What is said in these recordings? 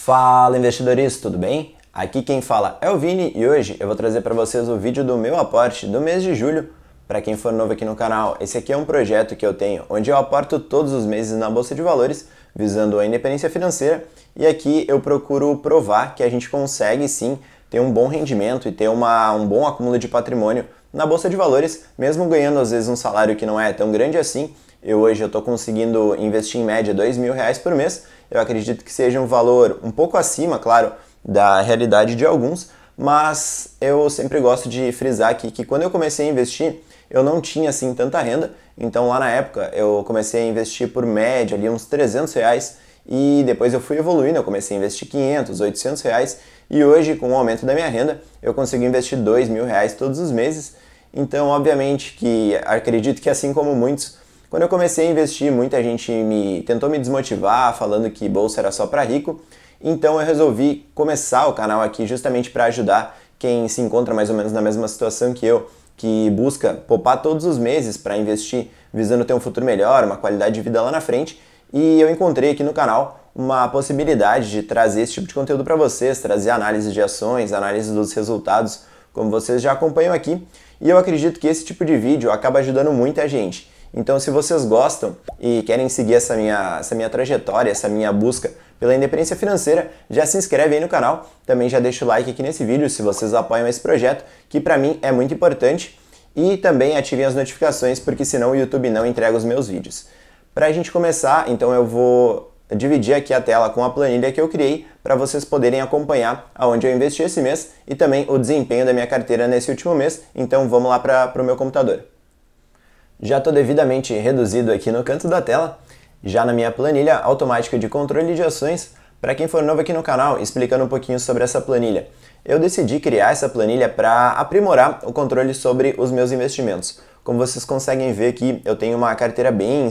Fala investidores, tudo bem? Aqui quem fala é o Vini e hoje eu vou trazer para vocês o vídeo do meu aporte do mês de julho. Para quem for novo aqui no canal, esse aqui é um projeto que eu tenho onde eu aporto todos os meses na Bolsa de Valores, visando a independência financeira, e aqui eu procuro provar que a gente consegue sim ter um bom rendimento e ter um bom acúmulo de patrimônio na Bolsa de Valores, mesmo ganhando às vezes um salário que não é tão grande assim. Hoje eu estou conseguindo investir em média R$2.000 por mês. Eu acredito que seja um valor um pouco acima, claro, da realidade de alguns, mas eu sempre gosto de frisar aqui que quando eu comecei a investir, eu não tinha assim tanta renda. Então lá na época eu comecei a investir por média ali uns R$300 e depois eu fui evoluindo, eu comecei a investir R$500, R$800 e hoje com o aumento da minha renda eu consigo investir R$2.000 todos os meses. Então obviamente que acredito que assim como muitos, quando eu comecei a investir, muita gente tentou me desmotivar, falando que bolsa era só para rico. Então eu resolvi começar o canal aqui justamente para ajudar quem se encontra mais ou menos na mesma situação que eu, que busca poupar todos os meses para investir, visando ter um futuro melhor, uma qualidade de vida lá na frente. E eu encontrei aqui no canal uma possibilidade de trazer esse tipo de conteúdo para vocês, trazer análise de ações, análise dos resultados, como vocês já acompanham aqui. E eu acredito que esse tipo de vídeo acaba ajudando muita gente. Então, se vocês gostam e querem seguir essa minha trajetória, essa minha busca pela independência financeira, já se inscreve aí no canal. Também já deixa o like aqui nesse vídeo se vocês apoiam esse projeto, que para mim é muito importante. E também ativem as notificações, porque senão o YouTube não entrega os meus vídeos. Para a gente começar, então eu vou dividir aqui a tela com a planilha que eu criei para vocês poderem acompanhar aonde eu investi esse mês e também o desempenho da minha carteira nesse último mês. Então vamos lá para o meu computador. Já estou devidamente reduzido aqui no canto da tela, já na minha planilha automática de controle de ações. Para quem for novo aqui no canal, explicando um pouquinho sobre essa planilha. Eu decidi criar essa planilha para aprimorar o controle sobre os meus investimentos. Como vocês conseguem ver aqui, eu tenho uma carteira bem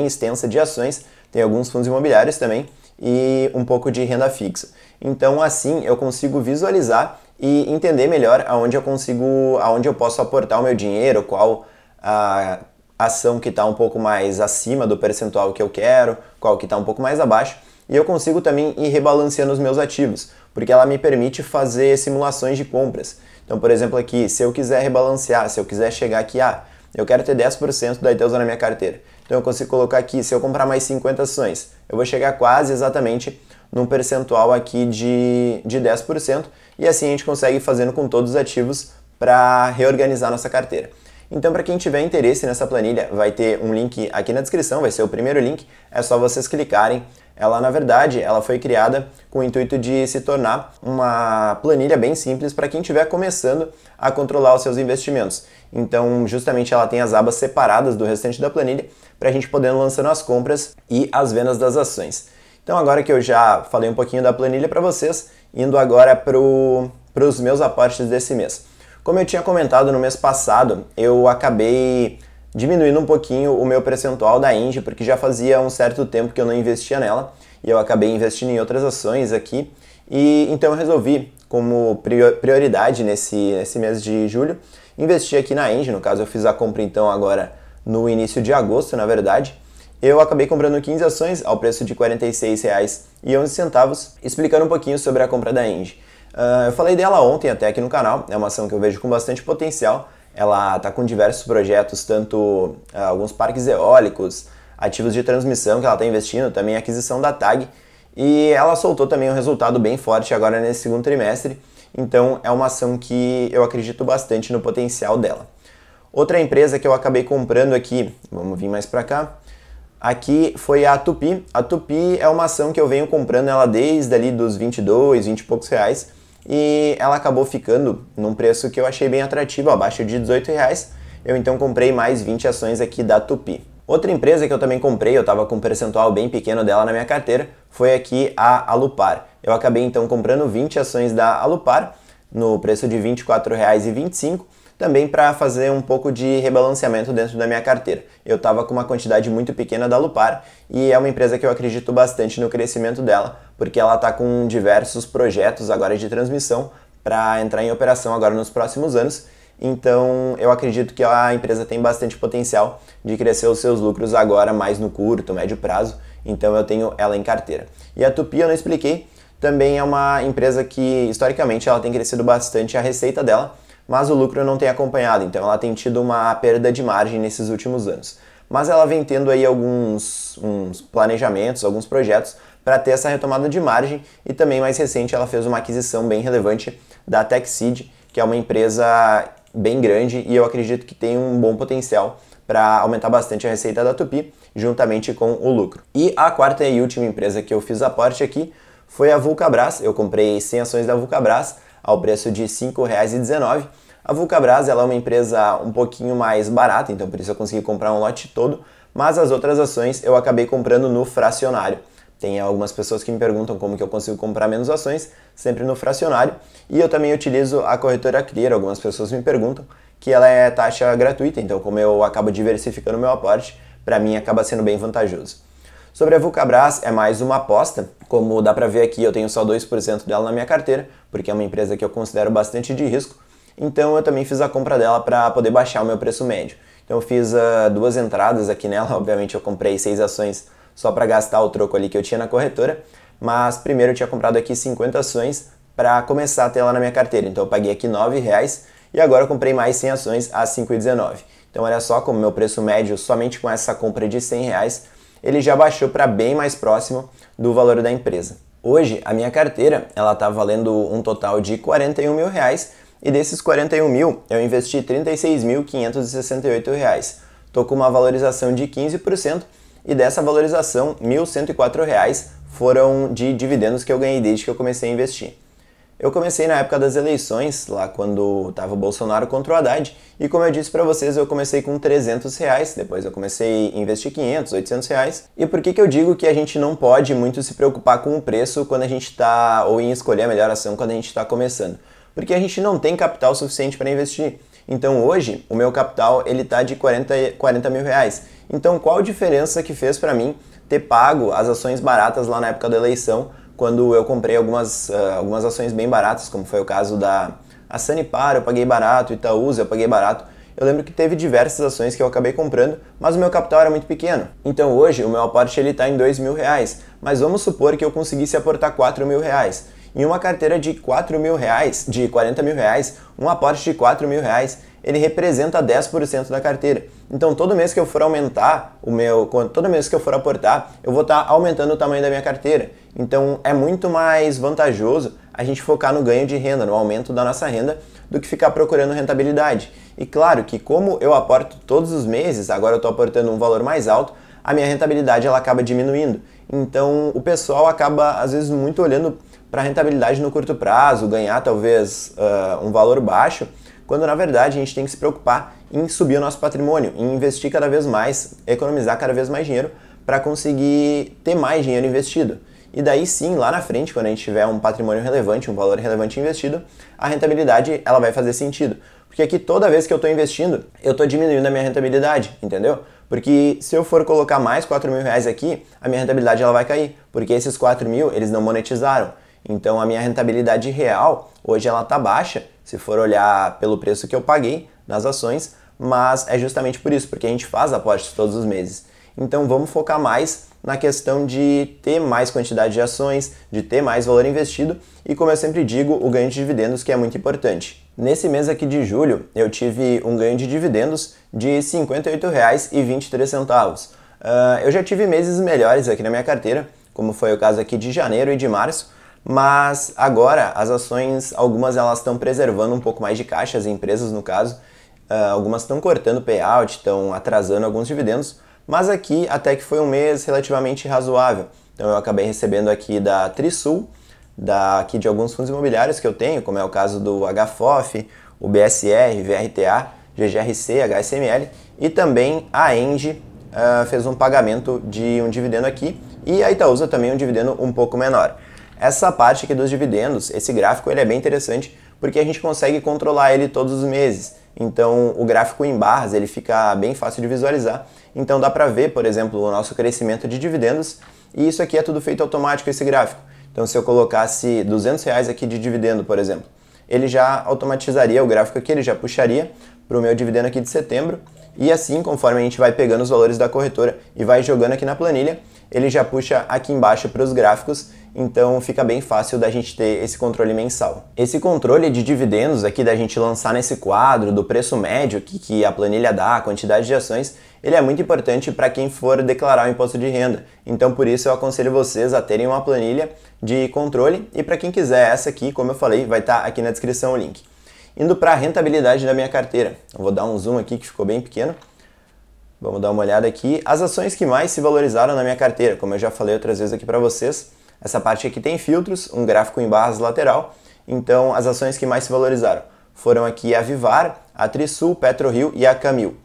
extensa de ações, tenho alguns fundos imobiliários também e um pouco de renda fixa. Então assim eu consigo visualizar e entender melhor aonde eu posso aportar o meu dinheiro, qual a ação que está um pouco mais acima do percentual que eu quero, qual que está um pouco mais abaixo, e eu consigo também ir rebalanceando os meus ativos, porque ela me permite fazer simulações de compras. Então, por exemplo, aqui, se eu quiser rebalancear, se eu quiser chegar aqui, eu quero ter 10% da Itaúsa na minha carteira, então eu consigo colocar aqui, se eu comprar mais 50 ações, eu vou chegar quase exatamente num percentual aqui de 10%, e assim a gente consegue ir fazendo com todos os ativos para reorganizar nossa carteira. Então, para quem tiver interesse nessa planilha, vai ter um link aqui na descrição, vai ser o primeiro link, é só vocês clicarem. Ela, na verdade, ela foi criada com o intuito de se tornar uma planilha bem simples para quem estiver começando a controlar os seus investimentos. Então, justamente ela tem as abas separadas do restante da planilha para a gente poder lançando as compras e as vendas das ações. Então, agora que eu já falei um pouquinho da planilha para vocês, indo agora para os meus aportes desse mês. Como eu tinha comentado no mês passado, eu acabei diminuindo um pouquinho o meu percentual da Engie, porque já fazia um certo tempo que eu não investia nela, e eu acabei investindo em outras ações aqui, e então eu resolvi, como prioridade nesse mês de julho, investir aqui na Engie. No caso eu fiz a compra então agora no início de agosto, na verdade. Eu acabei comprando 15 ações ao preço de R$ 46,11, explicando um pouquinho sobre a compra da Engie. Eu falei dela ontem até aqui no canal, é uma ação que eu vejo com bastante potencial. Ela está com diversos projetos, tanto alguns parques eólicos, ativos de transmissão que ela está investindo, também a aquisição da TAG. E ela soltou também um resultado bem forte agora nesse segundo trimestre, então é uma ação que eu acredito bastante no potencial dela. Outra empresa que eu acabei comprando aqui, vamos vir mais para cá, aqui foi a Tupi. A Tupi é uma ação que eu venho comprando ela desde ali dos 22, 20 e poucos reais. E ela acabou ficando num preço que eu achei bem atrativo, abaixo de R$18. Eu então comprei mais 20 ações aqui da Tupi. Outra empresa que eu também comprei, eu estava com um percentual bem pequeno dela na minha carteira, foi aqui a Alupar. Eu acabei então comprando 20 ações da Alupar, no preço de R$ 24,25, também para fazer um pouco de rebalanceamento dentro da minha carteira. Eu estava com uma quantidade muito pequena da Alupar e é uma empresa que eu acredito bastante no crescimento dela, porque ela está com diversos projetos agora de transmissão para entrar em operação agora nos próximos anos. Então eu acredito que a empresa tem bastante potencial de crescer os seus lucros agora mais no curto, médio prazo, então eu tenho ela em carteira. E a Tupi eu não expliquei, também é uma empresa que, historicamente, ela tem crescido bastante a receita dela, mas o lucro não tem acompanhado, então ela tem tido uma perda de margem nesses últimos anos. Mas ela vem tendo aí alguns planejamentos, alguns projetos para ter essa retomada de margem, e também mais recente ela fez uma aquisição bem relevante da TechSeed, que é uma empresa bem grande e eu acredito que tem um bom potencial para aumentar bastante a receita da Tupy, juntamente com o lucro. E a quarta e última empresa que eu fiz aporte aqui foi a Vulcabras. Eu comprei 100 ações da Vulcabras ao preço de R$ 5,19. A Vulcabras ela é uma empresa um pouquinho mais barata, então por isso eu consegui comprar um lote todo, mas as outras ações eu acabei comprando no fracionário. Tem algumas pessoas que me perguntam como que eu consigo comprar menos ações, sempre no fracionário. E eu também utilizo a corretora Clear, algumas pessoas me perguntam, que ela é taxa gratuita, então como eu acabo diversificando o meu aporte, para mim acaba sendo bem vantajoso. Sobre a Vulcabras, é mais uma aposta, como dá para ver aqui eu tenho só 2% dela na minha carteira, porque é uma empresa que eu considero bastante de risco, então eu também fiz a compra dela para poder baixar o meu preço médio. Então eu fiz 2 entradas aqui nela, obviamente eu comprei 6 ações só para gastar o troco ali que eu tinha na corretora, mas primeiro eu tinha comprado aqui 50 ações para começar a ter ela na minha carteira, então eu paguei aqui R$ 9,00 e agora eu comprei mais 100 ações a R$ 5,19. Então olha só como meu preço médio, somente com essa compra de R$ 100, ele já baixou para bem mais próximo do valor da empresa. Hoje a minha carteira ela está valendo um total de R$ 41 mil, e desses 41 mil eu investi R$ 36.568. Estou com uma valorização de 15%, e dessa valorização, R$ 1.104 foram de dividendos que eu ganhei desde que eu comecei a investir. Eu comecei na época das eleições, lá quando estava o Bolsonaro contra o Haddad, e como eu disse para vocês, eu comecei com R$ 300, depois eu comecei a investir 500, 800 reais. E por que eu digo que a gente não pode muito se preocupar com o preço quando a gente está, ou em escolher a melhor ação quando a gente está começando? Porque a gente não tem capital suficiente para investir. Então hoje, o meu capital ele está de 40 mil reais. Então qual a diferença que fez para mim ter pago as ações baratas lá na época da eleição, quando eu comprei algumas ações bem baratas, como foi o caso da Sanepar, eu paguei barato, Itaúsa, eu paguei barato. Eu lembro que teve diversas ações que eu acabei comprando, mas o meu capital era muito pequeno. Então hoje o meu aporte está em R$ 2 mil, mas vamos supor que eu conseguisse aportar R$ 4 mil. Em uma carteira de 4 mil reais, de 40 mil reais, um aporte de 4 mil reais, ele representa 10% da carteira. Então todo mês que eu for aumentar todo mês que eu for aportar, eu vou estar aumentando o tamanho da minha carteira. Então é muito mais vantajoso a gente focar no ganho de renda, no aumento da nossa renda, do que ficar procurando rentabilidade. E claro que como eu aporto todos os meses, agora eu estou aportando um valor mais alto, a minha rentabilidade ela acaba diminuindo. Então o pessoal acaba às vezes muito olhando para a rentabilidade no curto prazo, ganhar talvez um valor baixo, quando na verdade a gente tem que se preocupar em subir o nosso patrimônio, em investir cada vez mais, economizar cada vez mais dinheiro para conseguir ter mais dinheiro investido. E daí sim, lá na frente, quando a gente tiver um patrimônio relevante, um valor relevante investido, a rentabilidade ela vai fazer sentido. Porque aqui toda vez que eu estou investindo, eu estou diminuindo a minha rentabilidade, entendeu? Porque se eu for colocar mais 4 mil reais aqui, a minha rentabilidade ela vai cair, porque esses 4 mil eles não monetizaram. Então a minha rentabilidade real, hoje ela está baixa, se for olhar pelo preço que eu paguei nas ações, mas é justamente por isso, porque a gente faz aportes todos os meses. Então vamos focar mais na questão de ter mais quantidade de ações, de ter mais valor investido e, como eu sempre digo, o ganho de dividendos, que é muito importante. Nesse mês aqui de julho, eu tive um ganho de dividendos de R$ 58,23. Eu já tive meses melhores aqui na minha carteira, como foi o caso aqui de janeiro e de março, mas agora as ações, algumas elas estão preservando um pouco mais de caixa, as empresas no caso, algumas estão cortando payout, estão atrasando alguns dividendos, mas aqui até que foi um mês relativamente razoável. Então eu acabei recebendo aqui da Trisul, aqui de alguns fundos imobiliários que eu tenho, como é o caso do HFOF, o BSR, VRTA, GGRC, HSML, e também a Engie fez um pagamento de um dividendo aqui, e a Itaúsa também um dividendo um pouco menor. Essa parte aqui dos dividendos, esse gráfico ele é bem interessante porque a gente consegue controlar ele todos os meses. Então o gráfico em barras ele fica bem fácil de visualizar. Então dá para ver, por exemplo, o nosso crescimento de dividendos, e isso aqui é tudo feito automático, esse gráfico. Então se eu colocasse R$200 aqui de dividendo, por exemplo, ele já automatizaria o gráfico aqui, ele já puxaria para o meu dividendo aqui de setembro, e assim, conforme a gente vai pegando os valores da corretora e vai jogando aqui na planilha, ele já puxa aqui embaixo para os gráficos, então fica bem fácil da gente ter esse controle mensal. Esse controle de dividendos aqui da gente lançar nesse quadro, do preço médio que a planilha dá, a quantidade de ações, ele é muito importante para quem for declarar o imposto de renda. Então por isso eu aconselho vocês a terem uma planilha de controle, e para quem quiser essa aqui, como eu falei, vai estar aqui na descrição o link. Indo para a rentabilidade da minha carteira, eu vou dar um zoom aqui que ficou bem pequeno. Vamos dar uma olhada aqui. As ações que mais se valorizaram na minha carteira, como eu já falei outras vezes aqui para vocês, essa parte aqui tem filtros, um gráfico em barras lateral, então as ações que mais se valorizaram foram aqui a Vivar, a Trisul, PetroRio e a Camil.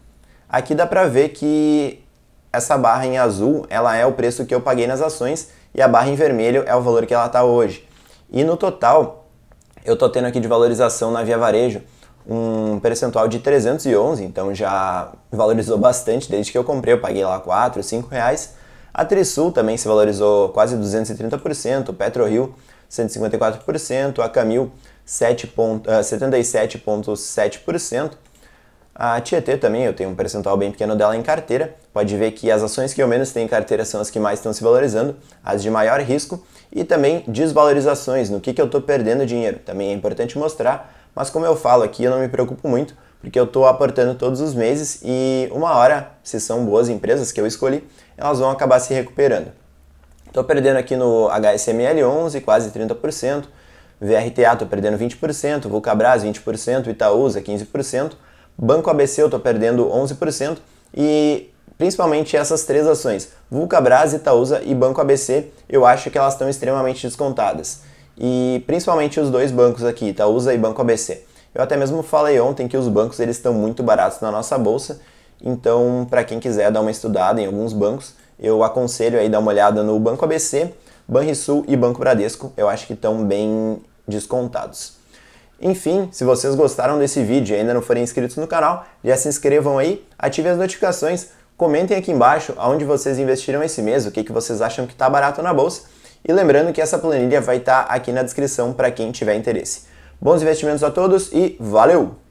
Aqui dá para ver que essa barra em azul, ela é o preço que eu paguei nas ações, e a barra em vermelho é o valor que ela está hoje. E no total, eu estou tendo aqui de valorização na Via Varejo um percentual de 311, então já valorizou bastante desde que eu comprei, eu paguei lá 4, 5 reais. A Trisul também se valorizou quase 230%, o PetroRio 154%, a Camil 77,7%. A Tietê também, eu tenho um percentual bem pequeno dela em carteira. Pode ver que as ações que eu menos tenho em carteira são as que mais estão se valorizando, as de maior risco, e também desvalorizações, no que eu estou perdendo dinheiro. Também é importante mostrar, mas como eu falo aqui, eu não me preocupo muito, porque eu estou aportando todos os meses e uma hora, se são boas empresas que eu escolhi, elas vão acabar se recuperando. Estou perdendo aqui no HSML 11, quase 30%, VRTA estou perdendo 20%, Vulcabras 20%, Itaúsa 15%, Banco ABC eu estou perdendo 11%, e principalmente essas três ações, Vulcabras, Itaúsa e Banco ABC, eu acho que elas estão extremamente descontadas. E principalmente os dois bancos aqui, Itaúsa e Banco ABC. Eu até mesmo falei ontem que os bancos eles estão muito baratos na nossa bolsa, então para quem quiser dar uma estudada em alguns bancos, eu aconselho aí dar uma olhada no Banco ABC, Banrisul e Banco Bradesco, eu acho que estão bem descontados. Enfim, se vocês gostaram desse vídeo e ainda não forem inscritos no canal, já se inscrevam aí, ativem as notificações, comentem aqui embaixo aonde vocês investiram esse mês, o que vocês acham que está barato na bolsa, e lembrando que essa planilha vai estar aqui na descrição para quem tiver interesse. Bons investimentos a todos e valeu!